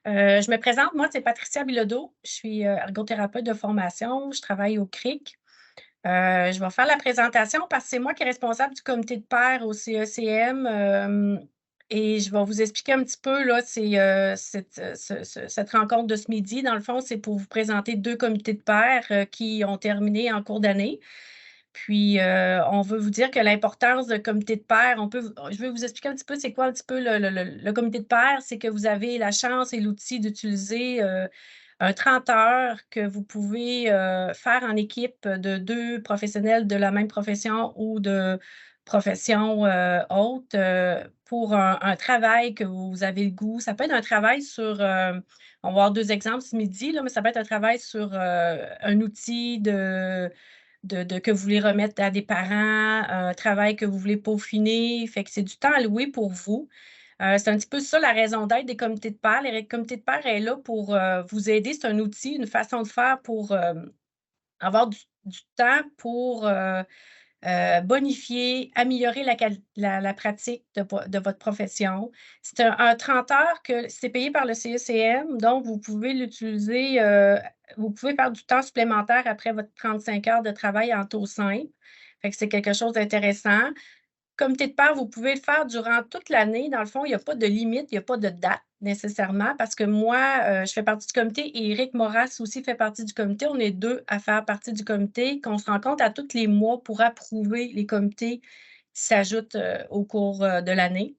Je me présente, moi, c'est Patricia Bilodeau. Je suis, ergothérapeute de formation. Je travaille au CRIC. Je vais faire la présentation parce que c'est moi qui est responsable du comité de pairs au CECM, et je vais vous expliquer un petit peu, là, cette rencontre de ce midi. Dans le fond, c'est pour vous présenter 2 comités de pairs, qui ont terminé en cours d'année. Puis, on veut vous dire que l'importance de comité de pairs, je vais vous expliquer un petit peu c'est quoi un petit peu le comité de pairs. C'est que vous avez la chance et l'outil d'utiliser, un 30 heures que vous pouvez, faire en équipe de 2 professionnels de la même profession ou de professions, autres, pour un travail que vous avez le goût. Ça peut être un travail sur, on va avoir 2 exemples ce midi, là, mais ça peut être un travail sur, un outil que vous voulez remettre à des parents, un travail que vous voulez peaufiner. Fait que c'est du temps alloué pour vous. C'est un petit peu ça la raison d'être des comités de pairs. Les comités de pairs est là pour, vous aider. C'est un outil, une façon de faire pour, avoir du temps pour, bonifier, améliorer la pratique de votre profession. C'est un 30 heures que c'est payé par le CECM, donc vous pouvez l'utiliser, vous pouvez faire du temps supplémentaire après votre 35 heures de travail en taux simple. Fait que c'est quelque chose d'intéressant. Comité de pairs, vous pouvez le faire durant toute l'année. Dans le fond, il y a pas de limite, il y a pas de date nécessairement parce que moi, je fais partie du comité et Éric Moras aussi fait partie du comité. On est 2 à faire partie du comité, qu'on se rencontre à tous les mois pour approuver les comités qui s'ajoutent, au cours, de l'année.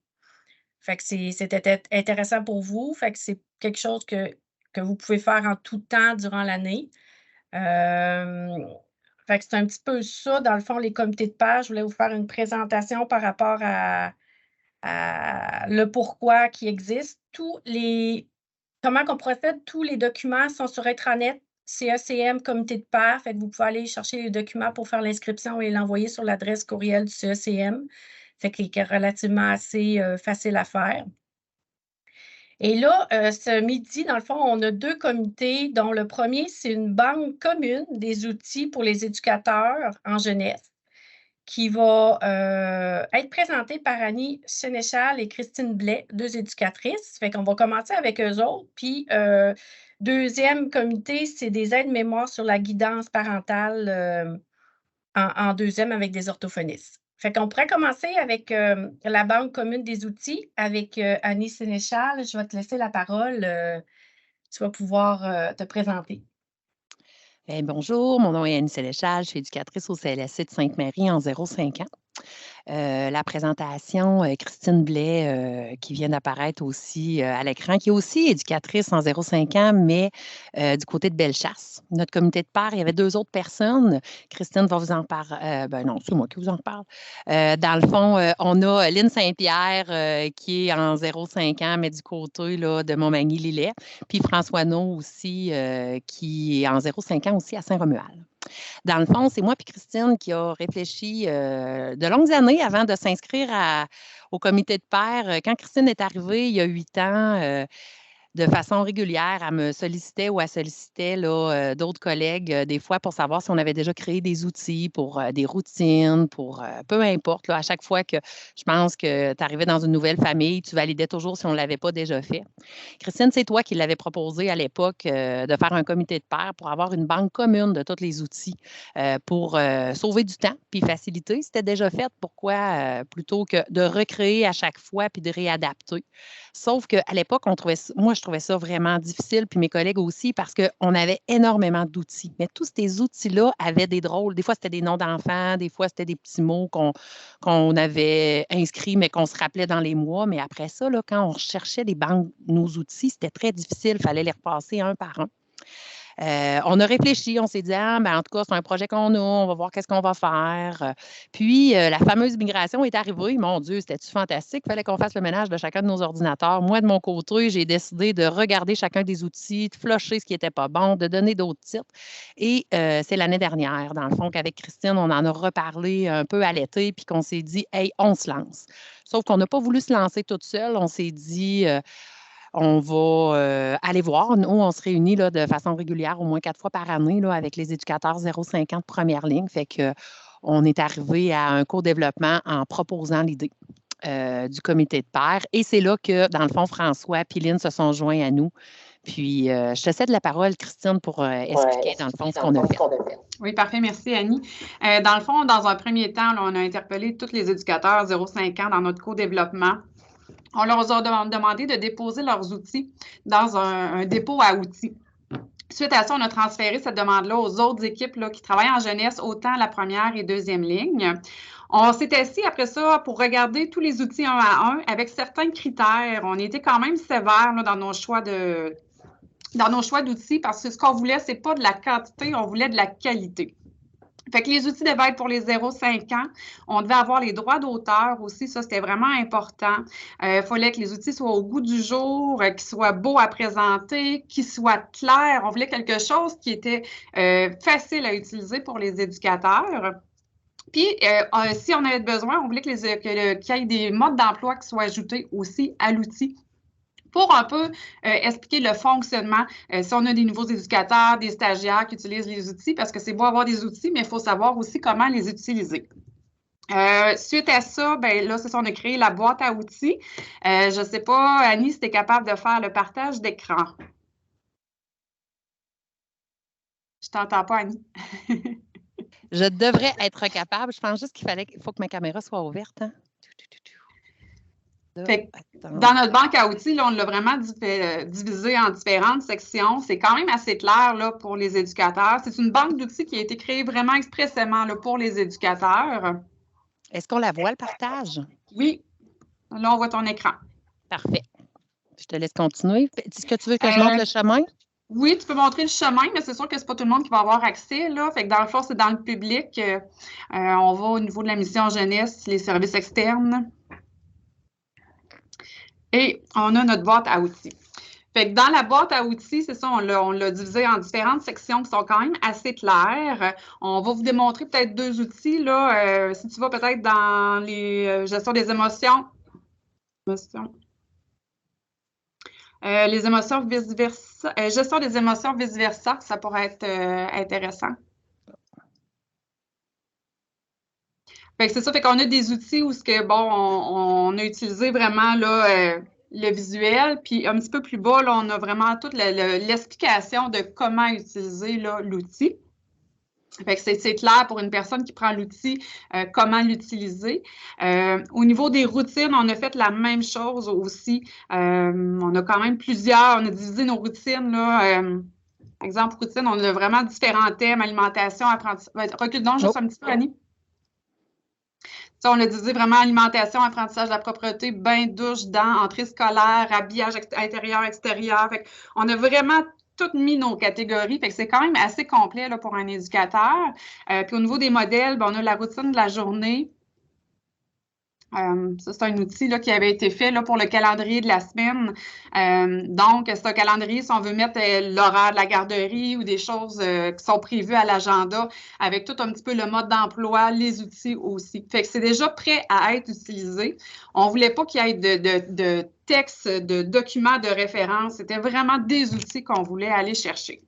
Fait que c'était intéressant pour vous. Fait que c'est quelque chose que vous pouvez faire en tout temps durant l'année. Hem, Fait que c'est un petit peu ça, dans le fond, les comités de pairs. Je voulais vous faire une présentation par rapport à le pourquoi qui existe. Comment qu'on procède, tous les documents sont sur intranet CECM comité de pairs. Fait que vous pouvez aller chercher les documents pour faire l'inscription et l'envoyer sur l'adresse courriel du CECM. Fait qu'il est relativement assez, facile à faire. Et là, ce midi, dans le fond, on a 2 comités, dont le premier, c'est une banque commune des outils pour les éducateurs en jeunesse qui va, être présentée par Annie Sénéchal et Christine Blais, 2 éducatrices. Fait qu'on va commencer avec eux autres. Puis, 2e comité, c'est des aides-mémoires sur la guidance parentale, en 2e avec des orthophonistes. Fait qu'on pourrait commencer avec, la banque commune des outils avec, Annie Sénéchal. Je vais te laisser la parole, tu vas pouvoir, te présenter. Bonjour, mon nom est Annie Sénéchal, je suis éducatrice au CLSC de Sainte-Marie en 0-5 ans. La présentation, Christine Blais, qui vient d'apparaître aussi, à l'écran, qui est aussi éducatrice en 0-5 ans, mais du côté de Bellechasse. Notre comité de pairs, il y avait 2 autres personnes. Christine va vous en parler. Ben non, c'est moi qui vous en parle. Dans le fond, on a Lynne Saint-Pierre, qui est en 0-5 ans, mais du côté là, de Montmagny-Lillet. Puis François Naud aussi, qui est en 0-5 ans aussi à Saint-Romuald. Dans le fond, c'est moi et Christine qui a réfléchi de longues années avant de s'inscrire au comité de pairs. Quand Christine est arrivée il y a 8 ans, de façon régulière, elle me sollicitait ou elle sollicitait là, d'autres collègues, des fois pour savoir si on avait déjà créé des outils pour des routines, pour peu importe. Là, à chaque fois que je pense que tu arrivais dans une nouvelle famille, tu validais toujours si on ne l'avait pas déjà fait. Christine, c'est toi qui l'avais proposé à l'époque de faire un comité de pairs pour avoir une banque commune de tous les outils pour sauver du temps puis faciliter. C'était déjà fait. Pourquoi plutôt que de recréer à chaque fois puis de réadapter? Sauf qu'à l'époque, moi, je trouvais ça vraiment difficile, puis mes collègues aussi, parce qu'on avait énormément d'outils. Mais tous ces outils-là avaient des drôles. Des fois, c'était des noms d'enfants, des fois, c'était des petits mots qu'on avait inscrits, mais qu'on se rappelait dans les mois. Mais après ça, là, quand on recherchait nos outils, c'était très difficile. Il fallait les repasser un par un. On a réfléchi, on s'est dit, ah, ben, en tout cas, c'est un projet qu'on a, on va voir qu'est-ce qu'on va faire. Puis, la fameuse migration est arrivée. Mon Dieu, c'était-tu fantastique? Il fallait qu'on fasse le ménage de chacun de nos ordinateurs. Moi, de mon côté, j'ai décidé de regarder chacun des outils, de flusher ce qui n'était pas bon, de donner d'autres titres. Et c'est l'année dernière, dans le fond, qu'avec Christine, on en a reparlé un peu à l'été, puis qu'on s'est dit, hey, on se lance. Sauf qu'on n'a pas voulu se lancer toute seule. On s'est dit, on va aller voir. Nous, on se réunit là, de façon régulière, au moins 4 fois par année, là, avec les éducateurs 0-5 ans de première ligne. Fait que on est arrivé à un co-développement en proposant l'idée. du comité de pairs. Et c'est là que, dans le fond, François et Lynn se sont joints à nous. Puis, je te cède la parole, Christine, pour expliquer, dans le fond, ce qu'on a fait. Oui, parfait. Merci, Annie. Dans le fond, dans un premier temps, là, on a interpellé tous les éducateurs 0-5 ans dans notre co-développement. On leur a demandé de déposer leurs outils dans un dépôt à outils. Suite à ça, on a transféré cette demande-là aux autres équipes là, qui travaillent en jeunesse, autant la première et deuxième ligne. On s'est assis après ça pour regarder tous les outils un à un avec certains critères. On était quand même sévères là, dans nos choix d'outils parce que ce qu'on voulait, c'est pas de la quantité, on voulait de la qualité. Fait que les outils devaient être pour les 0-5 ans. On devait avoir les droits d'auteur aussi. Ça, c'était vraiment important. Il fallait que les outils soient au goût du jour, qu'ils soient beaux à présenter, qu'ils soient clairs. On voulait quelque chose qui était facile à utiliser pour les éducateurs. Puis, si on avait besoin, on voulait qu'il y ait des modes d'emploi qui soient ajoutés aussi à l'outil pour un peu expliquer le fonctionnement. Si on a des nouveaux éducateurs, des stagiaires qui utilisent les outils, parce que c'est beau avoir des outils, mais il faut savoir aussi comment les utiliser. Suite à ça, ben là, c'est ça, on a créé la boîte à outils. Je ne sais pas, Annie, si tu es capable de faire le partage d'écran. Je ne t'entends pas, Annie. Je devrais être capable. Je pense juste qu'il faut que ma caméra soit ouverte. Hein? Dans notre banque à outils, là, on l'a vraiment divisé en différentes sections. C'est quand même assez clair là, pour les éducateurs. C'est une banque d'outils qui a été créée vraiment expressément là, pour les éducateurs. Est-ce qu'on la voit, le partage? Oui. Là, on voit ton écran. Parfait. Je te laisse continuer. Est-ce que tu veux que je montre le chemin? Oui, tu peux montrer le chemin, mais c'est sûr que ce n'est pas tout le monde qui va avoir accès. Là. Fait que dans le fond, c'est dans le public. On va au niveau de la mission jeunesse, les services externes. Et on a notre boîte à outils. Fait que dans la boîte à outils, c'est ça, on l'a divisé en différentes sections qui sont quand même assez claires. On va vous démontrer peut-être 2 outils. Là, si tu vas peut-être dans les gestion des émotions. Les émotions vice-versa. Gestion des émotions vice-versa, ça pourrait être intéressant. C'est ça, fait qu'on a des outils où on a utilisé vraiment là, le visuel, puis un petit peu plus bas, là, on a vraiment toute l'explication de comment utiliser l'outil. C'est clair pour une personne qui prend l'outil, comment l'utiliser. Au niveau des routines, on a fait la même chose aussi. On a quand même on a divisé nos routines, là. Exemple, routine, on a vraiment différents thèmes, alimentation, apprentissage. Recule donc juste un petit peu, Annie. Ça, on a divisé vraiment alimentation, apprentissage de la propreté, bain, douche, dents, entrée scolaire, habillage intérieur, extérieur. On a vraiment toutes mis nos catégories. C'est quand même assez complet là, pour un éducateur. Puis au niveau des modèles, on a la routine de la journée. Ça, c'est un outil là, qui avait été fait là, pour le calendrier de la semaine. Donc, c'est un calendrier, si on veut mettre l'horaire de la garderie ou des choses qui sont prévues à l'agenda, avec tout un petit peu le mode d'emploi, les outils aussi. Fait que c'est déjà prêt à être utilisé. On ne voulait pas qu'il y ait de texte, de documents de référence. C'était vraiment des outils qu'on voulait aller chercher.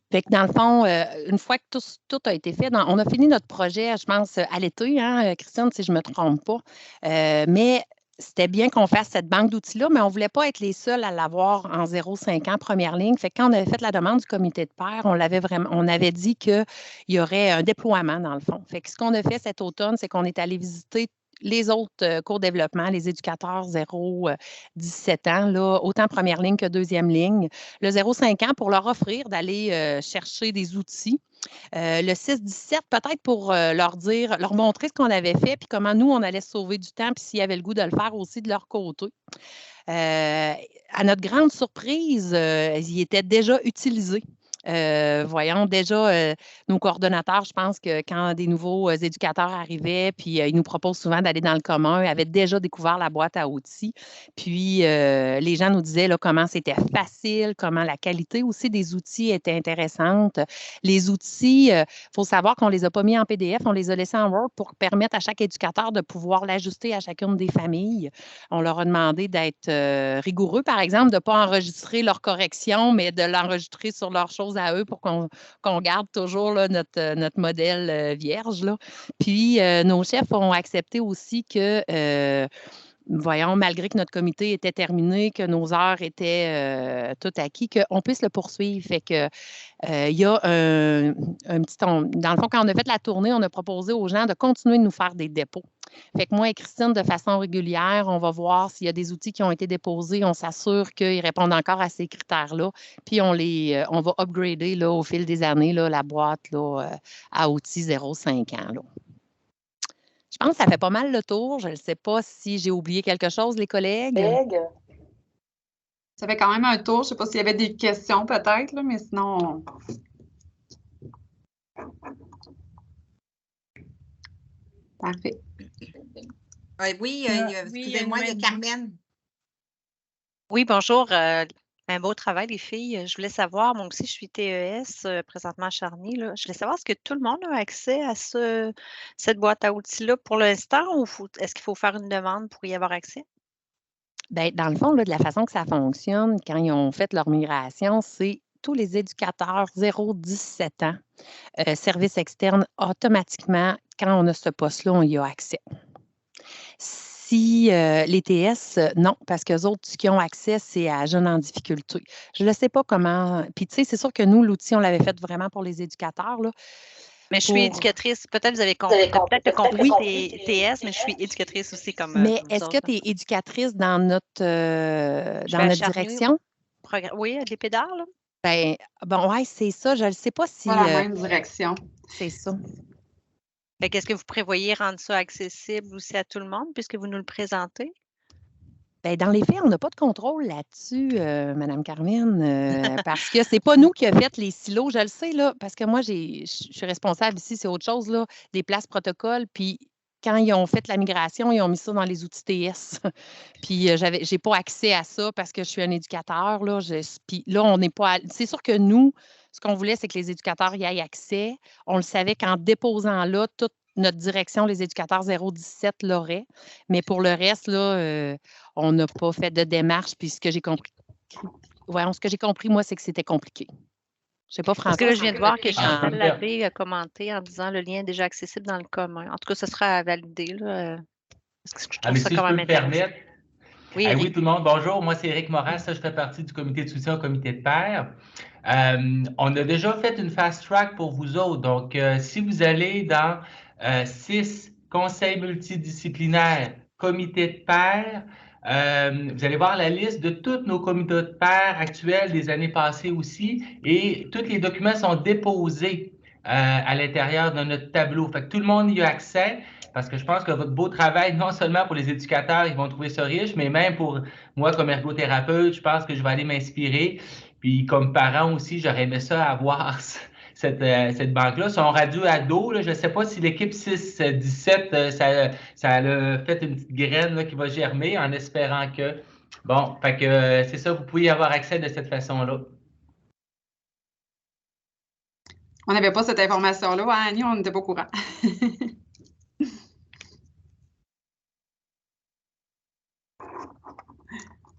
Fait que dans le fond, une fois que tout a été fait, on a fini notre projet, je pense, à l'été, hein, Christine, si je ne me trompe pas. Mais c'était bien qu'on fasse cette banque d'outils-là, mais on ne voulait pas être les seuls à l'avoir en 0-5 ans, première ligne. Fait que quand on avait fait la demande du comité de pairs, on avait dit qu'il y aurait un déploiement, dans le fond. Fait que ce qu'on a fait cet automne, c'est qu'on est allé visiter les autres cours développement, les éducateurs 0-17 ans, là, autant première ligne que deuxième ligne, le 0-5 ans pour leur offrir d'aller chercher des outils. Le 6-17, peut-être pour leur montrer ce qu'on avait fait, puis comment nous, on allait sauver du temps, puis s'il y avait le goût de le faire aussi de leur côté. À notre grande surprise, ils étaient déjà utilisés. Voyons, déjà, nos coordonnateurs, je pense que quand des nouveaux éducateurs arrivaient, puis ils nous proposent souvent d'aller dans le commun, avaient déjà découvert la boîte à outils. Puis, les gens nous disaient là, comment c'était facile, comment la qualité aussi des outils était intéressante. Les outils, il faut savoir qu'on ne les a pas mis en PDF, on les a laissés en Word pour permettre à chaque éducateur de pouvoir l'ajuster à chacune des familles. On leur a demandé d'être rigoureux, par exemple, de ne pas enregistrer leurs corrections, mais de l'enregistrer sur leurs choses choses à eux pour qu'on garde toujours là, notre modèle vierge. Là. Puis, nos chefs ont accepté aussi que, voyons, malgré que notre comité était terminé, que nos heures étaient toutes acquis, qu'on puisse le poursuivre. Fait que il y a un petit... dans le fond, quand on a fait la tournée, on a proposé aux gens de continuer de nous faire des dépôts. Fait que moi et Christine, de façon régulière, on va voir s'il y a des outils qui ont été déposés. On s'assure qu'ils répondent encore à ces critères-là. Puis on va upgrader là, au fil des années là, la boîte là, à outils 0,5 ans. Là. Je pense que ça fait pas mal le tour. Je ne sais pas si j'ai oublié quelque chose, les collègues. Ça fait quand même un tour. Je ne sais pas s'il y avait des questions peut-être, là, mais sinon... Parfait. Oui, excusez-moi, il y a Carmen. Oui, bonjour. Un beau travail, les filles. Je voulais savoir, moi aussi, je suis TES présentement à Charny. Là. Je voulais savoir, est-ce que tout le monde a accès à cette boîte à outils-là pour l'instant ou est-ce qu'il faut faire une demande pour y avoir accès? Bien, dans le fond, là, de la façon que ça fonctionne, quand ils ont fait leur migration, c'est tous les éducateurs 0-17 ans, service externe, automatiquement, quand on a ce poste-là, on y a accès. Si les TS, non, parce qu'eux autres, ce qu'ils ont accès, c'est à jeunes en difficulté. Je ne sais pas comment. Puis, tu sais, c'est sûr que nous, l'outil, on l'avait fait vraiment pour les éducateurs. Là. Mais je suis éducatrice. Peut-être vous avez peut-être compris TS, mais je suis éducatrice aussi comme. Mais est-ce que tu es éducatrice dans notre direction? Oui, des pédales. Là. Ben, bon, ouais, c'est ça. Je ne sais pas si. Dans la même direction. C'est ça. Est-ce que vous prévoyez rendre ça accessible aussi à tout le monde puisque vous nous le présentez? Bien, dans les faits, on n'a pas de contrôle là-dessus, Mme Carmen, parce que c'est pas nous qui avons fait les silos, je le sais, là, parce que moi, je suis responsable ici, c'est autre chose, là, des places protocoles, puis quand ils ont fait la migration, ils ont mis ça dans les outils TS. Puis j'ai pas accès à ça parce que je suis un éducateur, là, puis là, on n'est pas... C'est sûr que nous, ce qu'on voulait, c'est que les éducateurs y aient accès. On le savait qu'en déposant là, toute notre direction, les éducateurs 0-17 l'auraient. Mais pour le reste, là, on n'a pas fait de démarche. Puis ce que j'ai compris, moi, c'est que c'était compliqué. Je ne sais pas, François. Parce que là, je viens de voir que Chantal Labbé a commenté en disant le lien est déjà accessible dans le commun. En tout cas, ce sera à valider. Là, parce que je trouve ça si quand même intéressant. Oui, tout le monde, bonjour. Moi, c'est Éric Morin. Je fais partie du comité de soutien au comité de pairs. On a déjà fait une fast track pour vous autres. Donc, si vous allez dans 6 conseils multidisciplinaires, comité de pairs, vous allez voir la liste de tous nos comités de pairs actuels des années passées aussi. Et tous les documents sont déposés à l'intérieur de notre tableau. Fait que tout le monde y a accès. Parce que je pense que votre beau travail, non seulement pour les éducateurs, ils vont trouver ça riche, mais même pour moi, comme ergothérapeute, je pense que je vais aller m'inspirer. Puis comme parent aussi, j'aurais aimé ça avoir cette banque-là. Son radio ado, là, je ne sais pas si l'équipe 6-17, ça a fait une petite graine là, qui va germer en espérant que... Bon, fait que c'est ça, vous pouvez y avoir accès de cette façon-là. On n'avait pas cette information-là, Annie, on n'était pas au courant.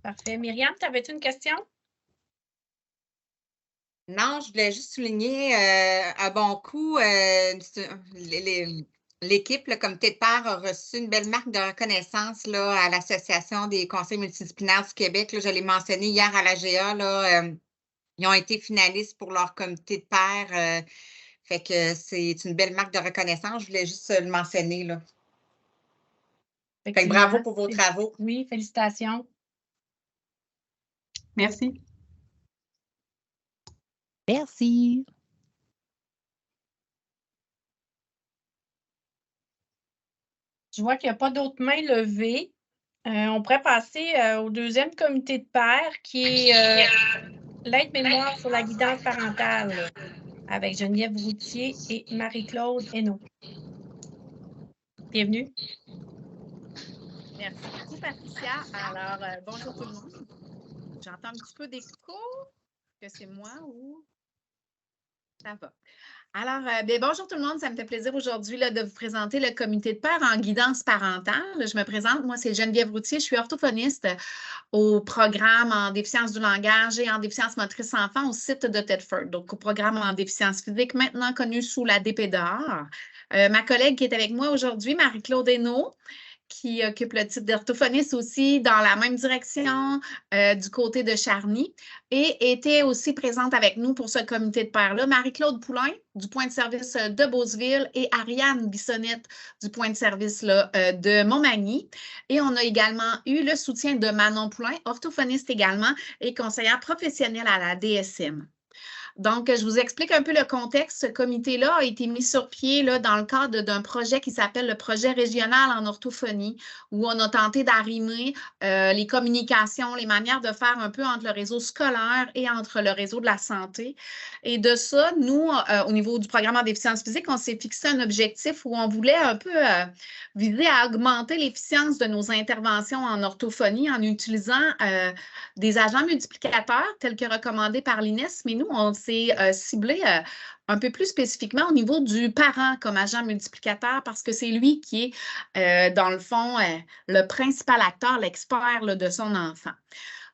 Parfait. Myriam, t'avais-tu une question? Non, je voulais juste souligner un bon coup. L'équipe, le comité de pairs, a reçu une belle marque de reconnaissance là, à l'Association des conseils multidisciplinaires du Québec. Là, je l'ai mentionné hier à l'AGA. Ils ont été finalistes pour leur comité de pairs. Fait que c'est une belle marque de reconnaissance. Je voulais juste le mentionner. Là. Fait que bravo pour vos travaux. Oui, félicitations. Merci. Merci. Je vois qu'il n'y a pas d'autres mains levées. On pourrait passer au deuxième comité de pairs qui est l'aide-mémoire sur la guidance parentale avec Geneviève Routier et Marie-Claude Hainaut. Bienvenue. Merci beaucoup, Patricia. Alors, bonjour tout le monde. J'entends un petit peu d'écho. Est-ce que c'est moi ou ça va? Alors, bonjour tout le monde, ça me fait plaisir aujourd'hui de vous présenter le comité de pairs en guidance parentale. Je me présente, moi c'est Geneviève Routier, je suis orthophoniste au programme en déficience du langage et en déficience motrice enfant au site de Thetford, donc au programme en déficience physique maintenant connu sous la DPDAR. Ma collègue qui est avec moi aujourd'hui, Marie-Claude Hainaut, qui occupe le titre d'orthophoniste aussi dans la même direction du côté de Charny et était aussi présente avec nous pour ce comité de pairs-là. Marie-Claude Poulain du point de service de Beauceville et Ariane Bissonnette du point de service de Montmagny. Et on a également eu le soutien de Manon Poulain, orthophoniste également et conseillère professionnelle à la DSM. Donc, je vous explique un peu le contexte. Ce comité-là a été mis sur pied dans le cadre d'un projet qui s'appelle le projet régional en orthophonie, où on a tenté d'arrimer les communications, les manières de faire un peu entre le réseau scolaire et entre le réseau de la santé. Et de ça, nous, au niveau du programme en déficience physique, on s'est fixé un objectif où on voulait un peu viser à augmenter l'efficience de nos interventions en orthophonie en utilisant des agents multiplicateurs tels que recommandés par l'INES, mais nous, on s'est ciblé un peu plus spécifiquement au niveau du parent comme agent multiplicateur parce que c'est lui qui est, dans le fond, le principal acteur, l'expert de son enfant.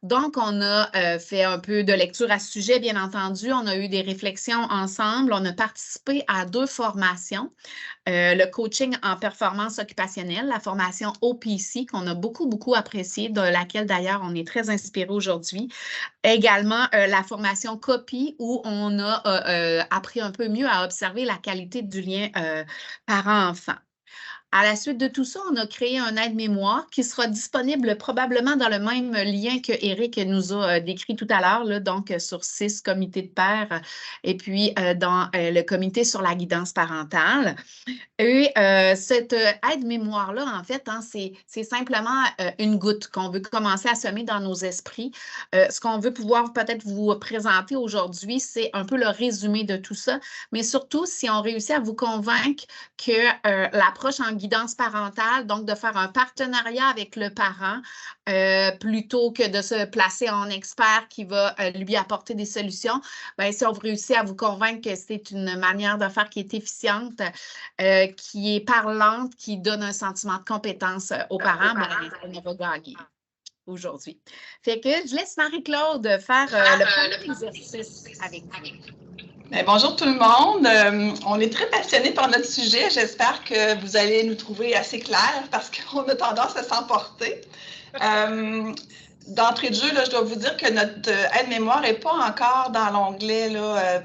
Donc, on a fait un peu de lecture à ce sujet, bien entendu. On a eu des réflexions ensemble. On a participé à 2 formations. Le coaching en performance occupationnelle, la formation OPC, qu'on a beaucoup, beaucoup appréciée, de laquelle d'ailleurs on est très inspiré aujourd'hui. Également, la formation COPI, où on a appris un peu mieux à observer la qualité du lien parent-enfant. À la suite de tout ça, on a créé un aide-mémoire qui sera disponible probablement dans le même lien que Éric nous a décrit tout à l'heure, donc sur 6 comités de pairs et puis dans le comité sur la guidance parentale. Et cette aide-mémoire-là, en fait, c'est simplement une goutte qu'on veut commencer à semer dans nos esprits. Ce qu'on veut pouvoir peut-être vous présenter aujourd'hui, c'est un peu le résumé de tout ça, mais surtout si on réussit à vous convaincre que l'approche en guidance parentale, donc de faire un partenariat avec le parent plutôt que de se placer en expert qui va lui apporter des solutions, bien, si on réussit à vous convaincre que c'est une manière de faire qui est efficiente, qui est parlante, qui donne un sentiment de compétence aux parents, bien, on va gagner aujourd'hui. Fait que je laisse Marie-Claude faire le premier exercice avec vous. Bien, bonjour tout le monde. On est très passionnés par notre sujet. J'espère que vous allez nous trouver assez clairs parce qu'on a tendance à s'emporter. D'entrée de jeu, là, je dois vous dire que notre aide-mémoire n'est pas encore dans l'onglet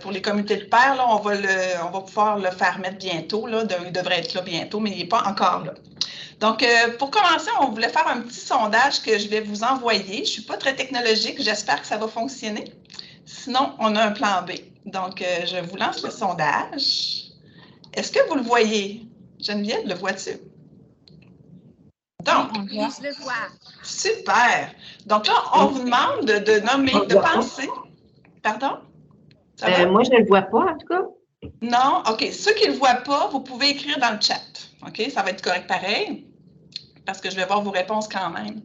pour les comités de pairs. Là, on va pouvoir le faire mettre bientôt. Là, il devrait être là bientôt, mais il n'est pas encore là. Donc, pour commencer, on voulait faire un petit sondage que je vais vous envoyer. Je ne suis pas très technologique. J'espère que ça va fonctionner. Sinon, on a un plan B. Donc, je vous lance le sondage. Est-ce que vous le voyez? Geneviève, le vois-tu? Donc, oui, je le vois. Super. Donc là, on vous demande de nommer, de penser. Pardon? Moi, je ne le vois pas, en tout cas. Non? OK. Ceux qui ne le voient pas, vous pouvez écrire dans le chat. OK? Ça va être correct pareil, parce que je vais voir vos réponses quand même.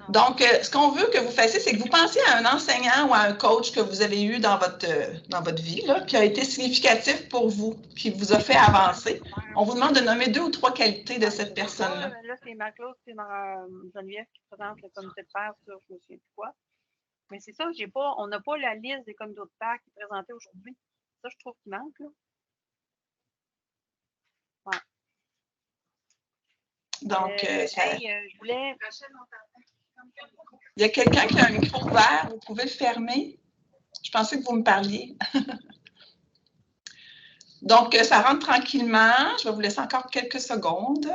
Donc, ce qu'on veut que vous fassiez, c'est que vous pensiez à un enseignant ou à un coach que vous avez eu dans votre vie, là, qui a été significatif pour vous, qui vous a fait avancer. On vous demande de nommer 2 ou 3 qualités de cette personne-là. Là, c'est Marie-Claude, c'est Geneviève qui présente le comité de pairs sur je ne me souviens plus quoi. Mais c'est ça, on n'a pas la liste des comités de pairs qui est présentée aujourd'hui. Ça, je trouve qu'il manque, là. Ouais. Donc, je voulais... Il y a quelqu'un qui a un micro ouvert, vous pouvez le fermer. Je pensais que vous me parliez. Donc, ça rentre tranquillement. Je vais vous laisser encore quelques secondes.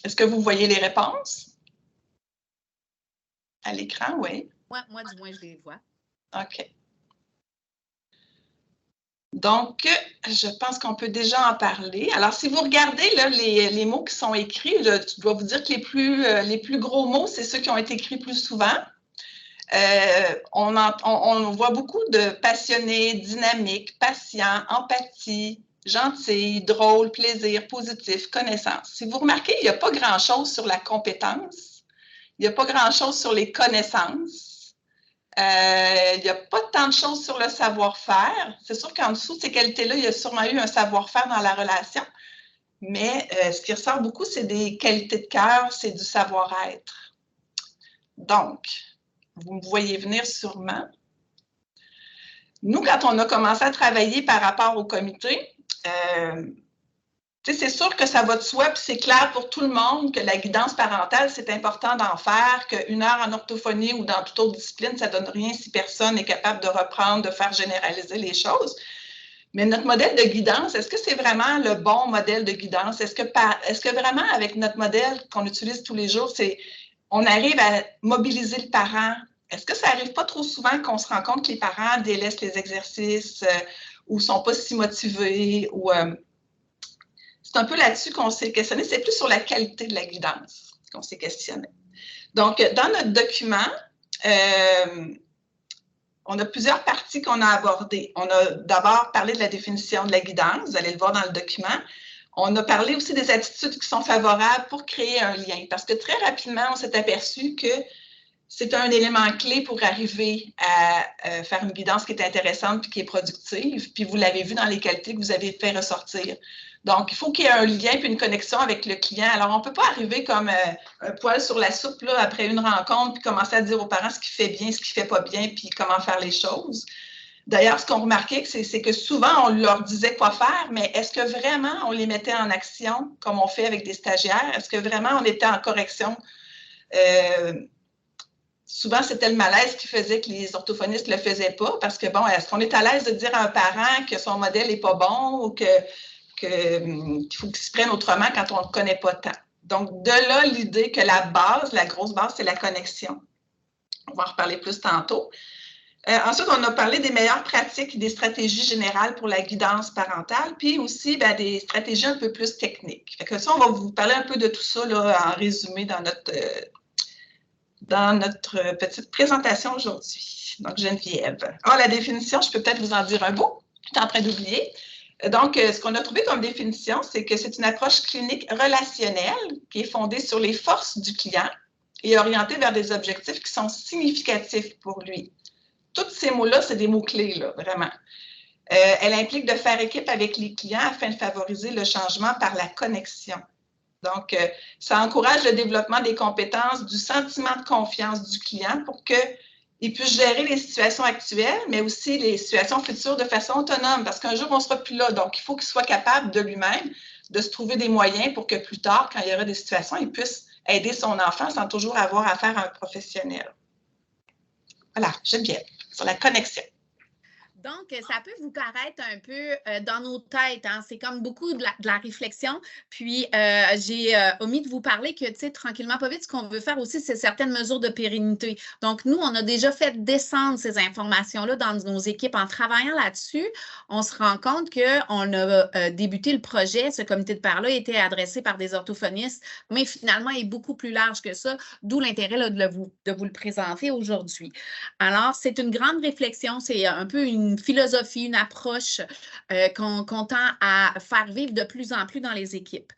Est-ce que vous voyez les réponses? À l'écran, oui. Moi, du moins, je les vois. OK. Donc, je pense qu'on peut déjà en parler. Alors, si vous regardez là, les mots qui sont écrits, je dois vous dire que les plus gros mots, c'est ceux qui ont été écrits plus souvent. On voit beaucoup de passionnés, dynamiques, patients, empathie, gentil, drôle, plaisir, positif, connaissance. Si vous remarquez, il n'y a pas grand-chose sur la compétence. Il n'y a pas grand-chose sur les connaissances. Il n'y a pas tant de choses sur le savoir-faire. C'est sûr qu'en dessous de ces qualités-là, il y a sûrement eu un savoir-faire dans la relation. Mais ce qui ressort beaucoup, c'est des qualités de cœur, c'est du savoir-être. Donc, vous me voyez venir sûrement. Nous, quand on a commencé à travailler par rapport au comité, c'est sûr que ça va de soi, puis c'est clair pour tout le monde que la guidance parentale, c'est important d'en faire, qu'une heure en orthophonie ou dans toute autre discipline, ça ne donne rien si personne n'est capable de reprendre, de faire généraliser les choses. Mais notre modèle de guidance, est-ce que c'est vraiment le bon modèle de guidance? Est-ce que vraiment, avec notre modèle qu'on utilise tous les jours, on arrive à mobiliser le parent? Est-ce que ça n'arrive pas trop souvent qu'on se rend compte que les parents délaissent les exercices ou ne sont pas si motivés? C'est un peu là-dessus qu'on s'est questionné. C'est plus sur la qualité de la guidance qu'on s'est questionné. Donc, dans notre document, on a plusieurs parties qu'on a abordées. On a d'abord parlé de la définition de la guidance. Vous allez le voir dans le document. On a parlé aussi des attitudes qui sont favorables pour créer un lien. Parce que très rapidement, on s'est aperçu que c'est un élément clé pour arriver à faire une guidance qui est intéressante et qui est productive. Puis vous l'avez vu dans les qualités que vous avez fait ressortir. Donc, il faut qu'il y ait un lien et une connexion avec le client. Alors, on ne peut pas arriver comme un poil sur la soupe là, après une rencontre puis commencer à dire aux parents ce qui fait bien, ce qui ne fait pas bien, puis comment faire les choses. D'ailleurs, ce qu'on remarquait, c'est que souvent, on leur disait quoi faire, mais est-ce que vraiment on les mettait en action, comme on fait avec des stagiaires? Est-ce que vraiment on était en correction? Souvent, c'était le malaise qui faisait que les orthophonistes ne le faisaient pas, parce que, bon, est-ce qu'on est à l'aise de dire à un parent que son modèle n'est pas bon ou qu'il faut qu'il se prenne autrement quand on ne le connaît pas tant? Donc, de là, l'idée que la base, la grosse base, c'est la connexion. On va en reparler plus tantôt. Ensuite, on a parlé des meilleures pratiques et des stratégies générales pour la guidance parentale, puis aussi des stratégies un peu plus techniques. Fait que ça, on va vous parler un peu de tout ça là, en résumé dans notre petite présentation aujourd'hui. Donc, Geneviève. La définition, je peux peut-être vous en dire un mot. Je suis en train d'oublier. Donc, ce qu'on a trouvé comme définition, c'est que c'est une approche clinique relationnelle qui est fondée sur les forces du client et orientée vers des objectifs qui sont significatifs pour lui. Tous ces mots-là, c'est des mots-clés, là, vraiment. Elle implique de faire équipe avec les clients afin de favoriser le changement par la connexion. Donc, ça encourage le développement des compétences, du sentiment de confiance du client pour qu'il puisse gérer les situations actuelles, mais aussi les situations futures de façon autonome, parce qu'un jour, on ne sera plus là. Donc, il faut qu'il soit capable de lui-même de se trouver des moyens pour que plus tard, quand il y aura des situations, il puisse aider son enfant sans toujours avoir affaire à un professionnel. Voilà, Geneviève, sur la connexion. Donc, ça peut vous paraître un peu dans nos têtes, hein? C'est comme beaucoup de la réflexion. Puis, j'ai omis de vous parler que, tu sais, tranquillement, pas vite, ce qu'on veut faire aussi, c'est certaines mesures de pérennité. Donc, nous, on a déjà fait descendre ces informations-là dans nos équipes. En travaillant là-dessus, on se rend compte qu'on a débuté le projet. Ce comité de pairs-là était adressé par des orthophonistes, mais finalement, il est beaucoup plus large que ça, d'où l'intérêt là, de vous le présenter aujourd'hui. Alors, c'est une grande réflexion. C'est un peu une philosophie, une approche qu'on tend à faire vivre de plus en plus dans les équipes.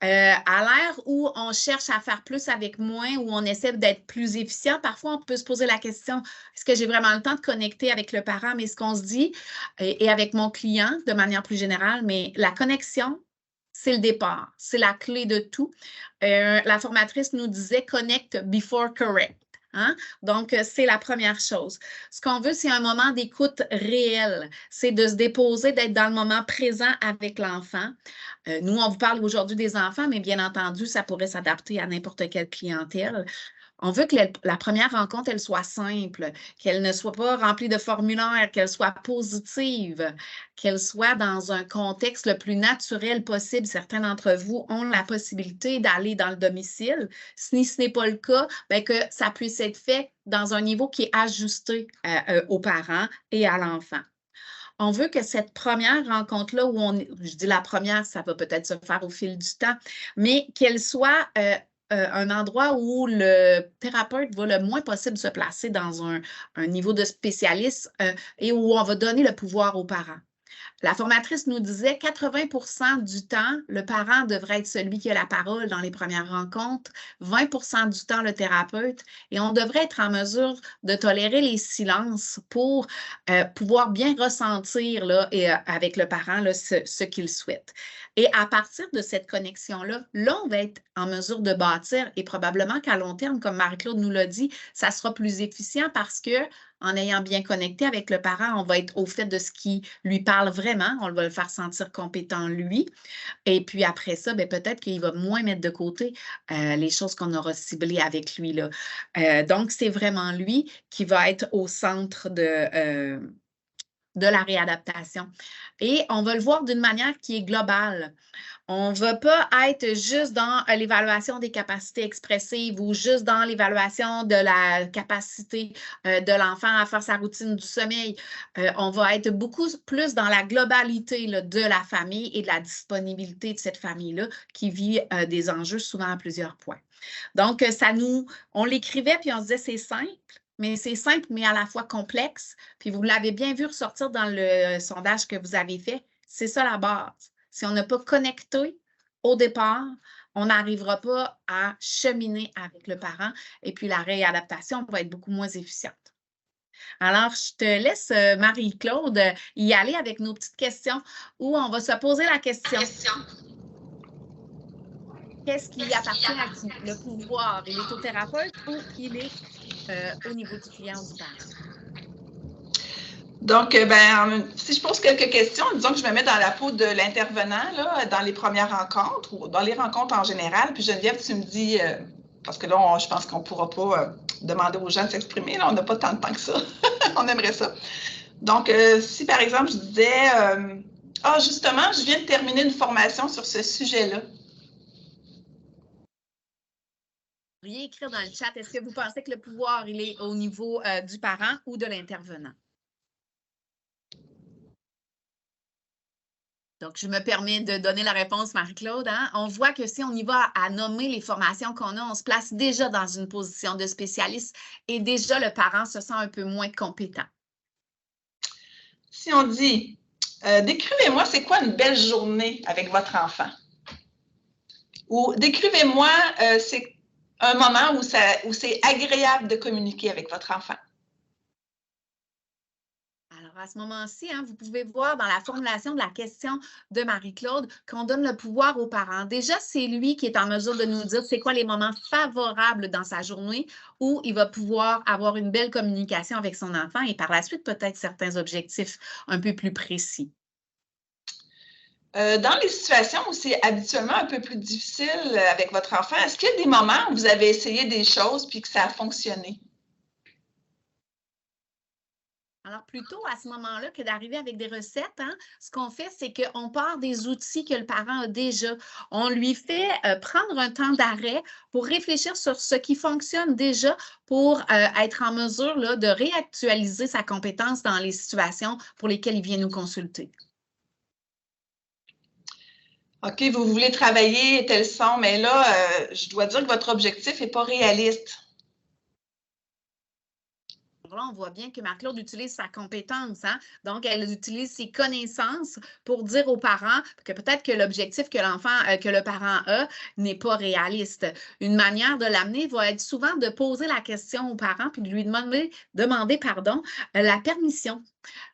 À l'ère où on cherche à faire plus avec moins, où on essaie d'être plus efficient, parfois on peut se poser la question, est-ce que j'ai vraiment le temps de connecter avec le parent? Mais ce qu'on se dit, et avec mon client de manière plus générale, mais la connexion, c'est le départ, c'est la clé de tout. La formatrice nous disait « connect before correct ». Hein? Donc, c'est la première chose. Ce qu'on veut, c'est un moment d'écoute réel. C'est de se déposer, d'être dans le moment présent avec l'enfant. Nous, on vous parle aujourd'hui des enfants, mais bien entendu, ça pourrait s'adapter à n'importe quelle clientèle. On veut que la première rencontre, elle soit simple, qu'elle ne soit pas remplie de formulaires, qu'elle soit positive, qu'elle soit dans un contexte le plus naturel possible. Certains d'entre vous ont la possibilité d'aller dans le domicile. Si ce n'est pas le cas, bien que ça puisse être fait dans un niveau qui est ajusté aux parents et à l'enfant. On veut que cette première rencontre-là, je dis la première, ça va peut-être se faire au fil du temps, mais qu'elle soit un endroit où le thérapeute va le moins possible se placer dans un niveau de spécialiste et où on va donner le pouvoir aux parents. La formatrice nous disait 80% du temps, le parent devrait être celui qui a la parole dans les premières rencontres, 20% du temps, le thérapeute, et on devrait être en mesure de tolérer les silences pour pouvoir bien ressentir là, avec le parent là, ce qu'il souhaite. Et à partir de cette connexion-là, on va être en mesure de bâtir et probablement qu'à long terme, comme Marie-Claude nous l'a dit, ça sera plus efficient parce que en ayant bien connecté avec le parent, on va être au fait de ce qui lui parle vraiment. On va le faire sentir compétent, lui. Et puis après ça, peut-être qu'il va moins mettre de côté les choses qu'on aura ciblées avec lui, là. Donc, c'est vraiment lui qui va être au centre de la réadaptation. Et on va le voir d'une manière qui est globale. On ne va pas être juste dans l'évaluation des capacités expressives ou juste dans l'évaluation de la capacité de l'enfant à faire sa routine du sommeil. On va être beaucoup plus dans la globalité là, de la famille et de la disponibilité de cette famille-là qui vit des enjeux souvent à plusieurs points. Donc, on l'écrivait puis on se disait c'est simple. Mais c'est simple, mais à la fois complexe. Puis vous l'avez bien vu ressortir dans le sondage que vous avez fait. C'est ça la base. Si on n'a pas connecté au départ, on n'arrivera pas à cheminer avec le parent et puis la réadaptation va être beaucoup moins efficiente. Alors, je te laisse, Marie-Claude, y aller avec nos petites questions où on va se poser la question. Qu'est-ce qui appartient à qui? Le pouvoir, il est au thérapeute ou il est au niveau du client ou du parent? Donc, si je pose quelques questions, disons que je me mets dans la peau de l'intervenant là, dans les premières rencontres ou dans les rencontres en général, puis Geneviève, tu me dis, parce que là, je pense qu'on ne pourra pas demander aux gens de s'exprimer, là, on n'a pas tant de temps que ça, on aimerait ça. Donc, si par exemple, je disais, justement, je viens de terminer une formation sur ce sujet-là. Vous pourriez écrire dans le chat, est-ce que vous pensez que le pouvoir, il est au niveau du parent ou de l'intervenant? Donc, je me permets de donner la réponse, Marie-Claude. Hein? On voit que si on y va à nommer les formations qu'on a, on se place déjà dans une position de spécialiste et déjà le parent se sent un peu moins compétent. Si on dit, décrivez-moi, c'est quoi une belle journée avec votre enfant? Ou décrivez-moi, c'est un moment où c'est agréable de communiquer avec votre enfant. Alors, à ce moment-ci, hein, vous pouvez voir dans la formulation de la question de Marie-Claude qu'on donne le pouvoir aux parents. Déjà, c'est lui qui est en mesure de nous dire c'est quoi les moments favorables dans sa journée où il va pouvoir avoir une belle communication avec son enfant et par la suite, peut-être certains objectifs un peu plus précis. Dans les situations où c'est habituellement un peu plus difficile avec votre enfant, est-ce qu'il y a des moments où vous avez essayé des choses puis que ça a fonctionné? Alors, plutôt à ce moment-là que d'arriver avec des recettes, hein, ce qu'on fait, c'est qu'on part des outils que le parent a déjà. On lui fait prendre un temps d'arrêt pour réfléchir sur ce qui fonctionne déjà pour être en mesure là, de réactualiser sa compétence dans les situations pour lesquelles il vient nous consulter. OK, vous voulez travailler tel son, mais là, je dois dire que votre objectif n'est pas réaliste. Là, on voit bien que Marie-Claude utilise sa compétence. Hein? Donc, elle utilise ses connaissances pour dire aux parents que peut-être que l'objectif que le parent a n'est pas réaliste. Une manière de l'amener va être souvent de poser la question aux parents puis de lui demander la permission.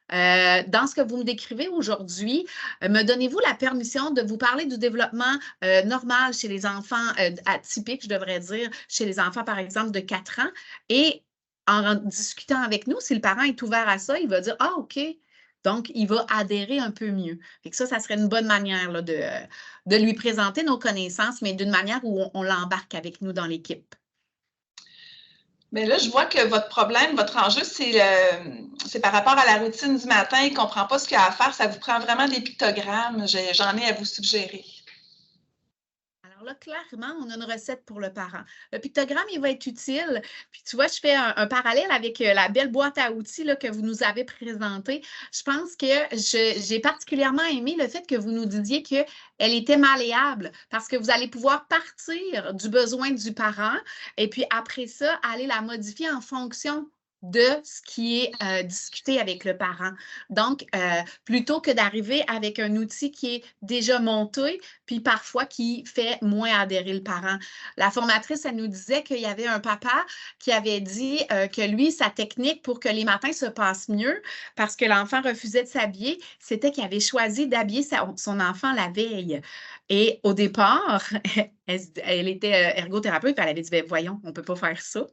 Dans ce que vous me décrivez aujourd'hui, me donnez-vous la permission de vous parler du développement normal chez les enfants atypiques, je devrais dire, chez les enfants, par exemple, de 4 ans, et en discutant avec nous, si le parent est ouvert à ça, il va dire « Ah, OK ». Donc, il va adhérer un peu mieux. Et que ça serait une bonne manière là, de lui présenter nos connaissances, mais d'une manière où on l'embarque avec nous dans l'équipe. Mais là, je vois que votre problème, votre enjeu, c'est par rapport à la routine du matin. Il ne comprend pas ce qu'il y a à faire. Ça vous prend vraiment des pictogrammes. J'en ai à vous suggérer. Alors là, clairement, on a une recette pour le parent. Le pictogramme, il va être utile. Puis tu vois, je fais un parallèle avec la belle boîte à outils là, que vous nous avez présentée. Je pense que j'ai particulièrement aimé le fait que vous nous disiez qu'elle était malléable parce que vous allez pouvoir partir du besoin du parent et puis après ça, aller la modifier en fonction de ce qui est discuté avec le parent. Donc, plutôt que d'arriver avec un outil qui est déjà monté, puis parfois qui fait moins adhérer le parent. La formatrice, elle nous disait qu'il y avait un papa qui avait dit que lui, sa technique pour que les matins se passent mieux, parce que l'enfant refusait de s'habiller, c'était qu'il avait choisi d'habiller son enfant la veille. Et au départ, elle était ergothérapeute, elle avait dit, ben, voyons, on ne peut pas faire ça.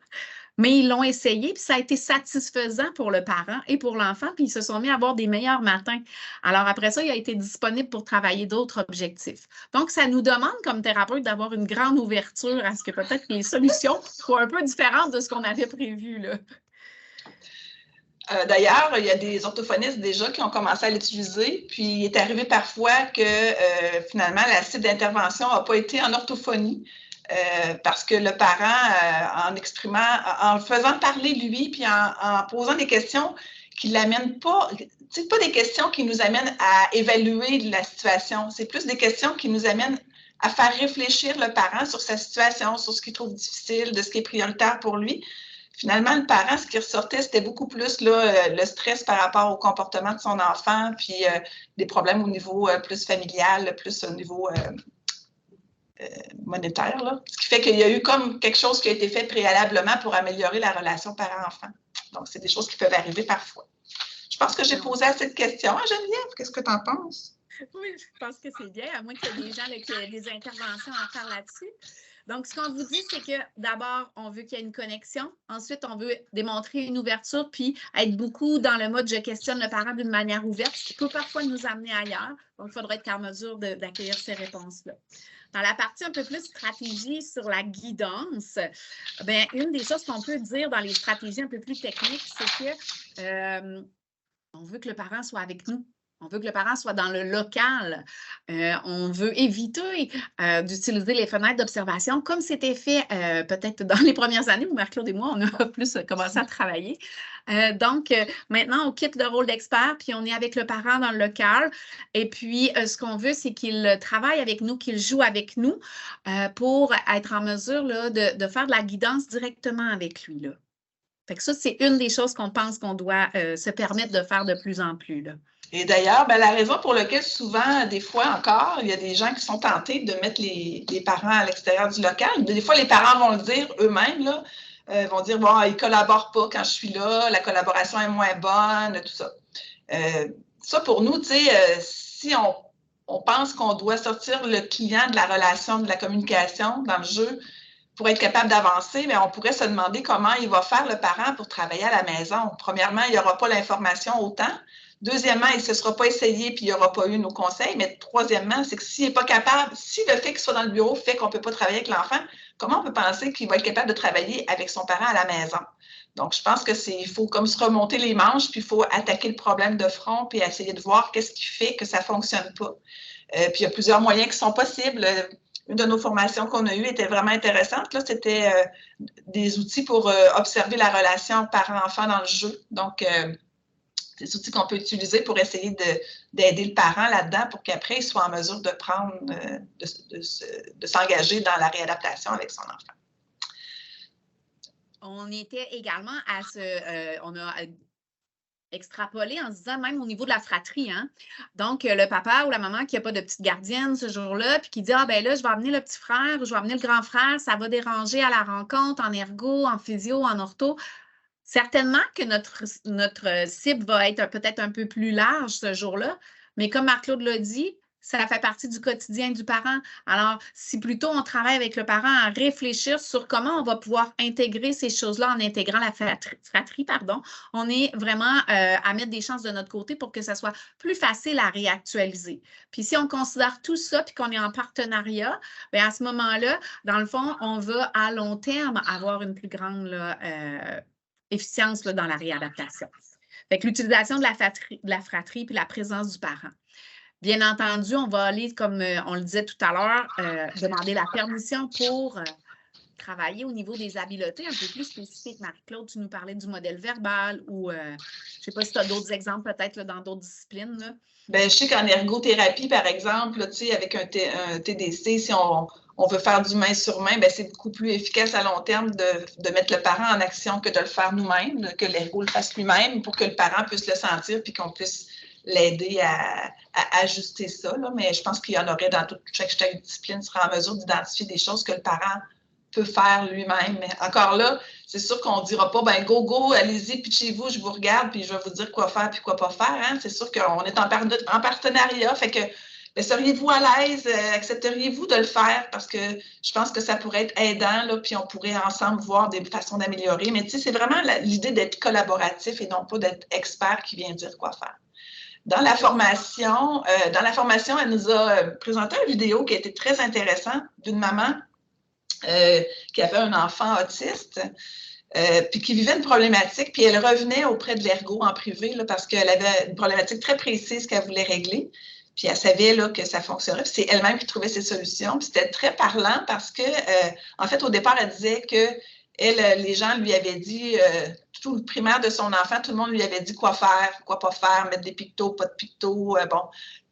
Mais ils l'ont essayé, puis ça a été satisfaisant pour le parent et pour l'enfant, puis ils se sont mis à avoir des meilleurs matins. Alors après ça, il a été disponible pour travailler d'autres objectifs. Donc, ça nous demande comme thérapeute d'avoir une grande ouverture à ce que peut-être les solutions soient un peu différentes de ce qu'on avait prévu, là. D'ailleurs, il y a des orthophonistes déjà qui ont commencé à l'utiliser, puis il est arrivé parfois que finalement, la cible d'intervention n'a pas été en orthophonie. Parce que le parent, en le faisant parler lui, puis en posant des questions qui ne l'amènent pas, c'est pas des questions qui nous amènent à évaluer la situation, c'est plus des questions qui nous amènent à faire réfléchir le parent sur sa situation, sur ce qu'il trouve difficile, de ce qui est prioritaire pour lui. Finalement, le parent, ce qui ressortait, c'était beaucoup plus là, le stress par rapport au comportement de son enfant, puis des problèmes au niveau plus familial, plus au niveau monétaire, là. Ce qui fait qu'il y a eu comme quelque chose qui a été fait préalablement pour améliorer la relation parent-enfant. Donc, c'est des choses qui peuvent arriver parfois. Je pense que j'ai posé assez de questions. Hein, Geneviève, qu'est-ce que tu en penses? Oui, je pense que c'est bien, à moins qu'il y ait des gens là, qui aient des interventions à faire là-dessus. Donc, ce qu'on vous dit, c'est que d'abord, on veut qu'il y ait une connexion. Ensuite, on veut démontrer une ouverture, puis être beaucoup dans le mode « je questionne le parent d'une manière ouverte », ce qui peut parfois nous amener ailleurs. Donc, il faudrait être en mesure d'accueillir ces réponses-là. Dans la partie un peu plus stratégie sur la guidance, bien, une des choses qu'on peut dire dans les stratégies un peu plus techniques, c'est que on veut que le parent soit avec nous. On veut que le parent soit dans le local. On veut éviter d'utiliser les fenêtres d'observation comme c'était fait peut-être dans les premières années où Marc-Claude et moi, on a plus commencé à travailler. Donc, maintenant, on quitte le rôle d'expert, puis on est avec le parent dans le local. Et puis, ce qu'on veut, c'est qu'il travaille avec nous, qu'il joue avec nous pour être en mesure là, de faire de la guidance directement avec lui, là. Fait que ça, c'est une des choses qu'on pense qu'on doit se permettre de faire de plus en plus, là. Et d'ailleurs, ben, la raison pour laquelle souvent, des fois encore, il y a des gens qui sont tentés de mettre les parents à l'extérieur du local. Des fois, les parents vont le dire eux-mêmes, là, vont dire, bon, ils ne collaborent pas quand je suis là, la collaboration est moins bonne, tout ça. Ça, pour nous, tu sais, si on pense qu'on doit sortir le client de la relation, de la communication dans le jeu pour être capable d'avancer, mais on pourrait se demander comment il va faire le parent pour travailler à la maison. Premièrement, il n'y aura pas l'information autant. Deuxièmement, il ne se sera pas essayé puis il n'y aura pas eu nos conseils. Mais troisièmement, c'est que s'il n'est pas capable, si le fait qu'il soit dans le bureau fait qu'on ne peut pas travailler avec l'enfant, comment on peut penser qu'il va être capable de travailler avec son parent à la maison? Donc, je pense qu'il faut comme se remonter les manches, puis il faut attaquer le problème de front, puis essayer de voir qu'est-ce qui fait que ça ne fonctionne pas. Puis il y a plusieurs moyens qui sont possibles. Une de nos formations qu'on a eues était vraiment intéressante. C'était des outils pour observer la relation parent-enfant dans le jeu. Donc, des outils qu'on peut utiliser pour essayer d'aider le parent là-dedans pour qu'après, il soit en mesure de prendre, de s'engager dans la réadaptation avec son enfant. On était également on a extrapolé en se disant même au niveau de la fratrie, hein? Donc, le papa ou la maman qui n'a pas de petite gardienne ce jour-là, puis qui dit, ah ben là, je vais amener le petit frère ou je vais amener le grand frère, ça va déranger à la rencontre en ergo, en physio, en ortho. Certainement que notre cible va être peut-être un peu plus large ce jour-là, mais comme Marc-Claude l'a dit, ça fait partie du quotidien du parent. Alors, si plutôt on travaille avec le parent à réfléchir sur comment on va pouvoir intégrer ces choses-là en intégrant la fratrie, on est vraiment à mettre des chances de notre côté pour que ça soit plus facile à réactualiser. Puis si on considère tout ça puis qu'on est en partenariat, bien à ce moment-là, dans le fond, on va à long terme avoir une plus grande efficience là, dans la réadaptation. Fait que l'utilisation de la fratrie puis la présence du parent. Bien entendu, on va aller, comme on le disait tout à l'heure, demander la permission pour travailler au niveau des habiletés un peu plus spécifiques. Marie-Claude, tu nous parlais du modèle verbal ou je ne sais pas si tu as d'autres exemples peut-être dans d'autres disciplines. Là. Bien, je sais qu'en ergothérapie, par exemple, là, avec un TDC, si on veut faire du main sur main, c'est beaucoup plus efficace à long terme de mettre le parent en action que de le faire nous-mêmes, que l'ergo le fasse lui-même pour que le parent puisse le sentir puis qu'on puisse l'aider à ajuster ça. Là. Mais je pense qu'il y en aurait dans chaque discipline sera en mesure d'identifier des choses que le parent peut faire lui-même. Mais encore là, c'est sûr qu'on ne dira pas, go, allez-y, pitchez-vous, je vous regarde, puis je vais vous dire quoi faire puis quoi pas faire. Hein? C'est sûr qu'on est en partenariat, fait que seriez-vous à l'aise, accepteriez-vous de le faire? Parce que je pense que ça pourrait être aidant, là, puis on pourrait ensemble voir des façons d'améliorer. Mais tu sais, c'est vraiment l'idée d'être collaboratif et non pas d'être expert qui vient dire quoi faire. Dans la formation, elle nous a présenté une vidéo qui a été très intéressante d'une maman qui avait un enfant autiste, puis qui vivait une problématique, puis elle revenait auprès de l'ergo en privé là, parce qu'elle avait une problématique très précise qu'elle voulait régler, puis elle savait là, que ça fonctionnerait, puis c'est elle-même qui trouvait ses solutions, puis c'était très parlant parce que, en fait, au départ, elle disait que les gens lui avaient dit, tout le primaire de son enfant, tout le monde lui avait dit quoi faire, quoi pas faire, mettre des pictos, pas de pictos, bon.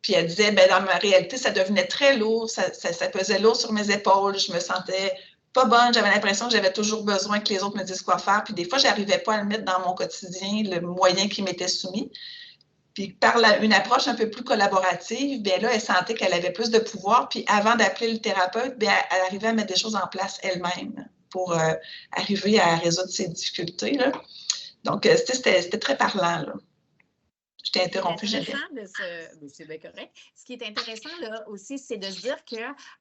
Puis elle disait, dans ma réalité, ça devenait très lourd, ça pesait lourd sur mes épaules, je me sentais pas bonne, j'avais l'impression que j'avais toujours besoin que les autres me disent quoi faire, puis des fois, je n'arrivais pas à le mettre dans mon quotidien, le moyen qui m'était soumis. Puis par une approche un peu plus collaborative, bien là, elle sentait qu'elle avait plus de pouvoir, puis avant d'appeler le thérapeute, bien, elle arrivait à mettre des choses en place elle-même pour arriver à résoudre ses difficultés. Là. Donc, c'était très parlant, là. Je t'ai interrompu, c'est bien correct. Ce qui est intéressant là, aussi, c'est de se dire que